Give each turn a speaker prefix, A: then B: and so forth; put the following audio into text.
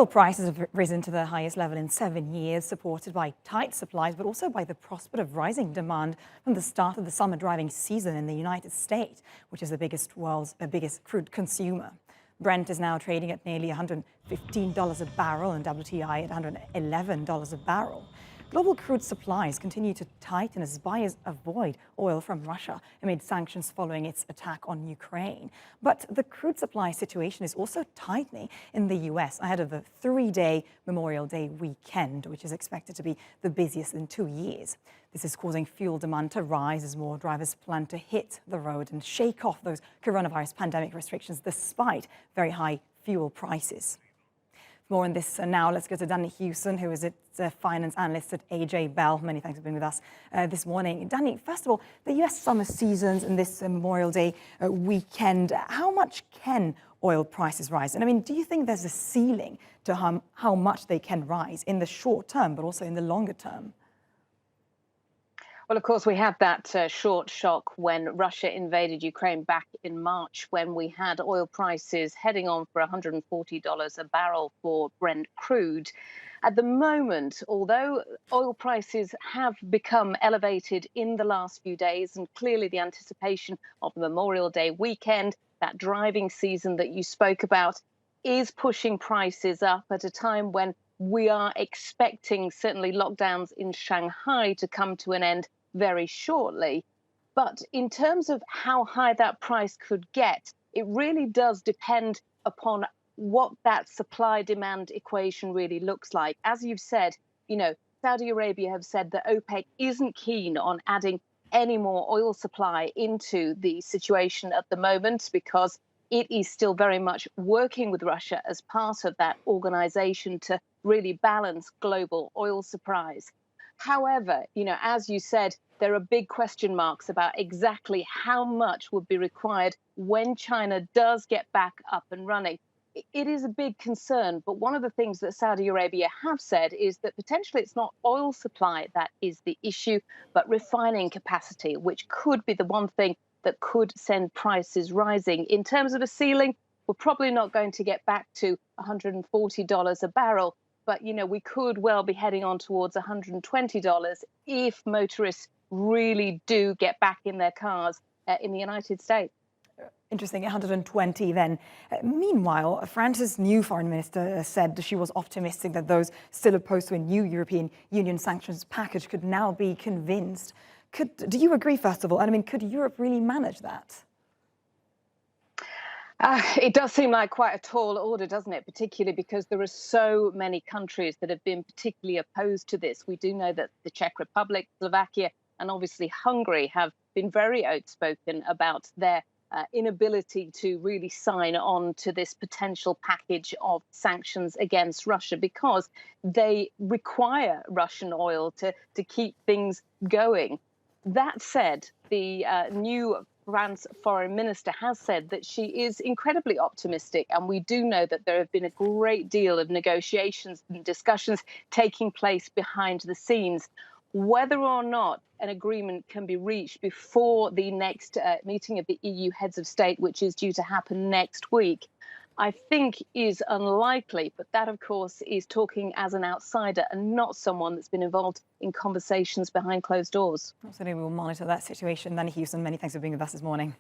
A: Oil prices have risen to the highest level in 7 years, supported by tight supplies, but also by the prospect of rising demand from the start of the summer driving season in the United States, which is the world's biggest crude consumer. Brent is now trading at nearly $115 a barrel and WTI at $111 a barrel. Global crude supplies continue to tighten as buyers avoid oil from Russia amid sanctions following its attack on Ukraine. But the crude supply situation is also tightening in the U.S. ahead of the 3-day Memorial Day weekend, which is expected to be the busiest in 2 years. This is causing fuel demand to rise as more drivers plan to hit the road and shake off those coronavirus pandemic restrictions despite very high fuel prices. More on this now. Let's go to Danni Hewson, who is a finance analyst at AJ Bell. Many thanks for being with us this morning. Danni, first of all, the US summer seasons and this Memorial Day weekend, how much can oil prices rise? And I mean, do you think there's a ceiling to how much they can rise in the short term, but also in the longer term?
B: Well, of course, we had that short shock when Russia invaded Ukraine back in March, when we had oil prices heading on for $140 a barrel for Brent crude. At the moment, although oil prices have become elevated in the last few days, and clearly the anticipation of the Memorial Day weekend, that driving season that you spoke about, is pushing prices up at a time when we are expecting certainly lockdowns in Shanghai to come to an end very shortly. But in terms of how high that price could get, it really does depend upon what that supply-demand equation really looks like. As you've said, Saudi Arabia have said that OPEC isn't keen on adding any more oil supply into the situation at the moment because it is still very much working with Russia as part of that organization to really balance global oil supplies. However, as you said, there are big question marks about exactly how much would be required when China does get back up and running. It is a big concern, but one of the things that Saudi Arabia have said is that potentially it's not oil supply that is the issue, but refining capacity, which could be the one thing that could send prices rising. In terms of a ceiling, we're probably not going to get back to $140 a barrel, but, we could well be heading on towards $120 if motorists really do get back in their cars in the United States.
A: Interesting, 120 then. Meanwhile, France's new foreign minister said she was optimistic that those still opposed to a new European Union sanctions package could now be convinced. Do you agree, first of all? And I mean, could Europe really manage that?
B: It does seem like quite a tall order, doesn't it? Particularly because there are so many countries that have been particularly opposed to this. We do know that the Czech Republic, Slovakia, and obviously Hungary have been very outspoken about their inability to really sign on to this potential package of sanctions against Russia because they require Russian oil to keep things going. That said, the new France foreign minister has said that she is incredibly optimistic, and we do know that there have been a great deal of negotiations and discussions taking place behind the scenes. Whether or not an agreement can be reached before the next meeting of the EU heads of state, which is due to happen next week, I think is unlikely. But that, of course, is talking as an outsider and not someone that's been involved in conversations behind closed doors.
A: Absolutely, we will monitor that situation. Danni Hewson, many thanks for being with us this morning.